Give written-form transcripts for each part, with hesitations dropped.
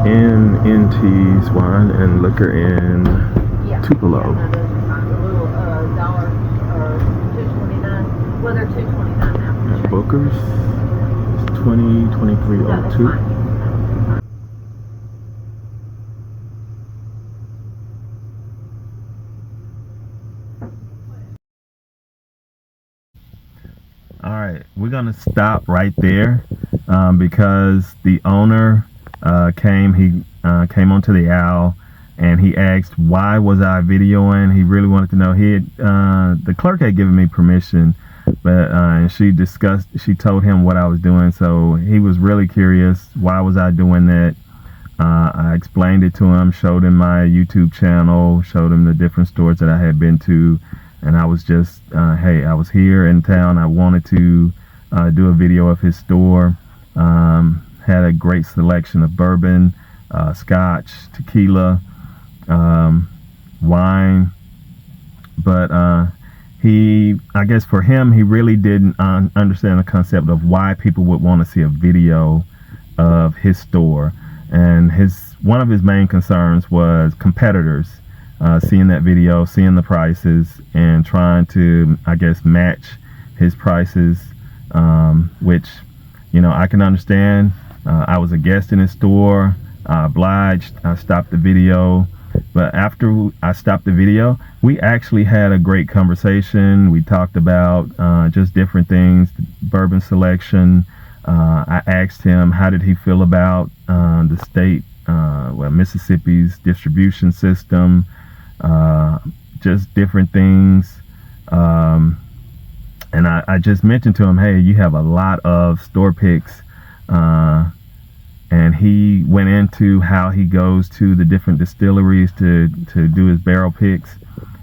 NNT's Wine and Liquor in Tupelo. A little dollar or $2.29. Well, they're $2.29 now. At Booker's, it's 202302. All right, we're gonna stop right there because the owner came. He came onto the owl and he asked why was I videoing. He really wanted to know. He had, the clerk had given me permission, but and she told him what I was doing, so he was really curious. Why was I doing that? I explained it to him, showed him my YouTube channel, showed him the different stores that I had been to. And I was just, hey, I was here in town. I wanted to do a video of his store. Had a great selection of bourbon, scotch, tequila, wine. But I guess for him, he really didn't understand the concept of why people would want to see a video of his store. And one of his main concerns was competitors. Seeing that video, seeing the prices, and trying to, I guess, match his prices, which, you know, I can understand. I was a guest in his store. I obliged. I stopped the video. But after I stopped the video, we actually had a great conversation. We talked about just different things, bourbon selection. I asked him how did he feel about the state, Mississippi's distribution system. Just different things, and I just mentioned to him, hey, you have a lot of store picks, and he went into how he goes to the different distilleries to do his barrel picks,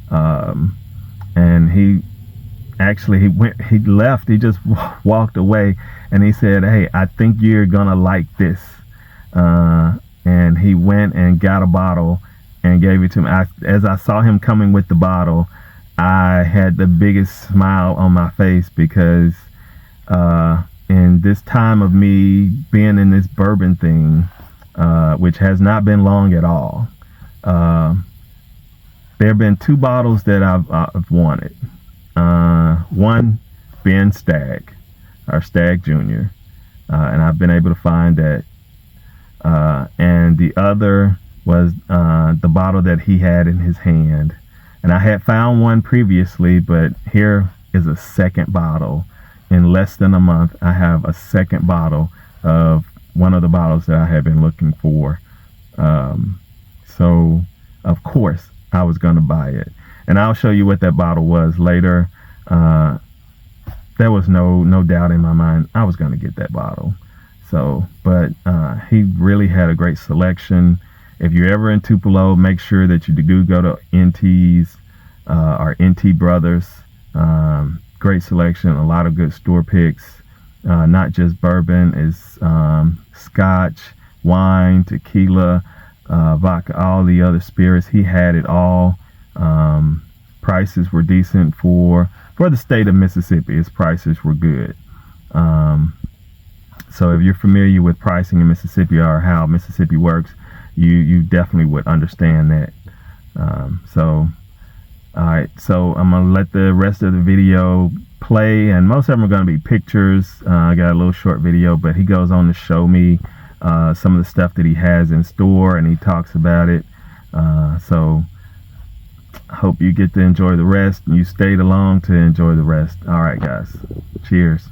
and he left, he just walked away, and he said, hey, I think you're gonna like this, and he went and got a bottle and gave it to me. As I saw him coming with the bottle, I had the biggest smile on my face because in this time of me being in this bourbon thing, which has not been long at all, there have been two bottles that I've wanted. One being Stag, or Stag Junior, and I've been able to find that. And the other was the bottle that he had in his hand, and I had found one previously, but here is a second bottle. In less than a month, I have a second bottle of one of the bottles that I had been looking for. So of course I was going to buy it, and I'll show you what that bottle was later. There was no doubt in my mind I was going to get that bottle. So, but he really had a great selection. If you're ever in Tupelo, make sure that you do go to NT's or NT Brothers. Great selection, a lot of good store picks. Not just bourbon, it's scotch, wine, tequila, vodka, all the other spirits. He had it all. Prices were decent for the state of Mississippi. His prices were good. So if you're familiar with pricing in Mississippi or how Mississippi works, you definitely would understand that. So all right, so I'm gonna let the rest of the video play, and most of them are going to be pictures. I got a little short video, but he goes on to show me some of the stuff that he has in store, and he talks about it. So I hope you get to enjoy the rest, and you stayed along to enjoy the rest. All right, guys, cheers.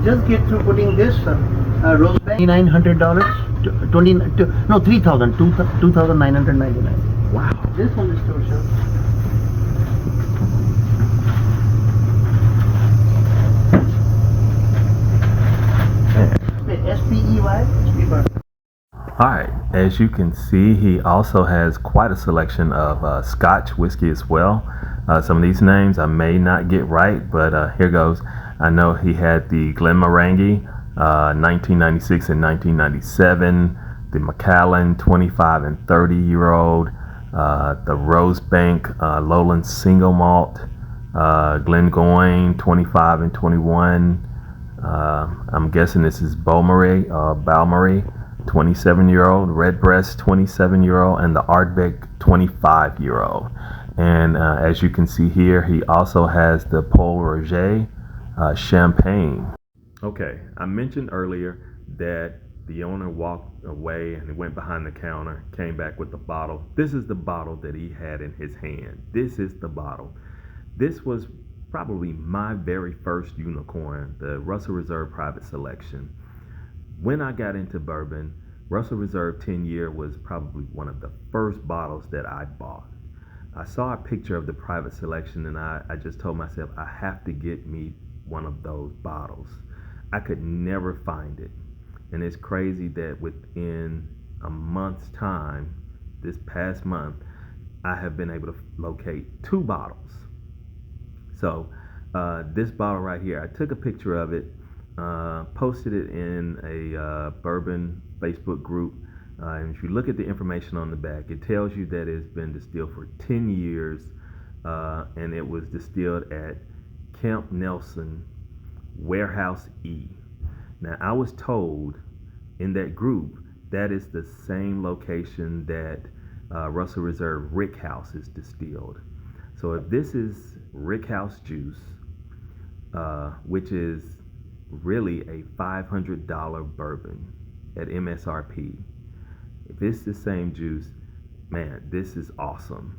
Just get through putting this rose bag, $2,900, $2,999. Wow. This one is still sure. SPEY. Alright, as you can see, he also has quite a selection of Scotch whiskey as well. Some of these names I may not get right, but here goes. I know he had the Glenmorangie, 1996 and 1997, the Macallan 25 and 30-year-old, the Rosebank Lowland Single Malt, Glengoyne 25 and 21, I'm guessing this is Balmarie, 27-year-old, Redbreast, 27-year-old, and the Ardbeg, 25-year-old. And as you can see here, he also has the Paul Roger Champagne. Okay, I mentioned earlier that the owner walked away and he went behind the counter, came back with the bottle. This is the bottle that he had in his hand. This is the bottle. This was probably my very first unicorn, the Russell Reserve Private Selection. When I got into bourbon, Russell Reserve 10-year was probably one of the first bottles that I bought. I saw a picture of the Private Selection and I just told myself I have to get me one of those bottles. I could never find it. And it's crazy that within a month's time, this past month, I have been able to locate 2 bottles. So this bottle right here, I took a picture of it, posted it in a bourbon Facebook group. And if you look at the information on the back, it tells you that it's been distilled for 10 years and it was distilled at Camp Nelson Warehouse E. Now, I was told in that group that is the same location that Russell Reserve Rick House is distilled. So if this is Rick House juice, which is really a $500 bourbon at MSRP, if it's the same juice, man, this is awesome.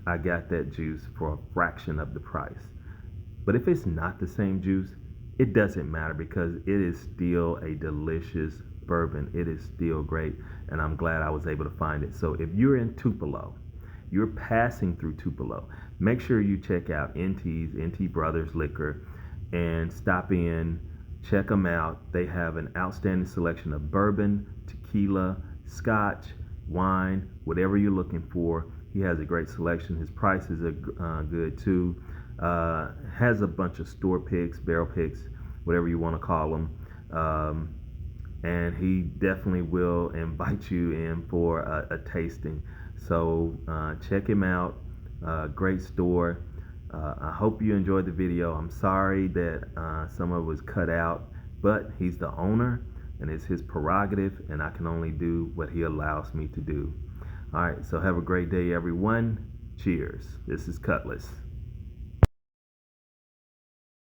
I got that juice for a fraction of the price. But if it's not the same juice, it doesn't matter because it is still a delicious bourbon. It is still great, and I'm glad I was able to find it. So if you're in Tupelo, you're passing through Tupelo, make sure you check out NT Brothers Liquor, and stop in, check them out. They have an outstanding selection of bourbon, tequila, scotch, wine, whatever you're looking for. He has a great selection. His prices are good too. Has a bunch of store picks, barrel picks, whatever you want to call them. And he definitely will invite you in for a tasting. So check him out. Great store. I hope you enjoyed the video. I'm sorry that some of it was cut out, but he's the owner and it's his prerogative, and I can only do what he allows me to do. All right, so have a great day, everyone. Cheers. This is Cutlass.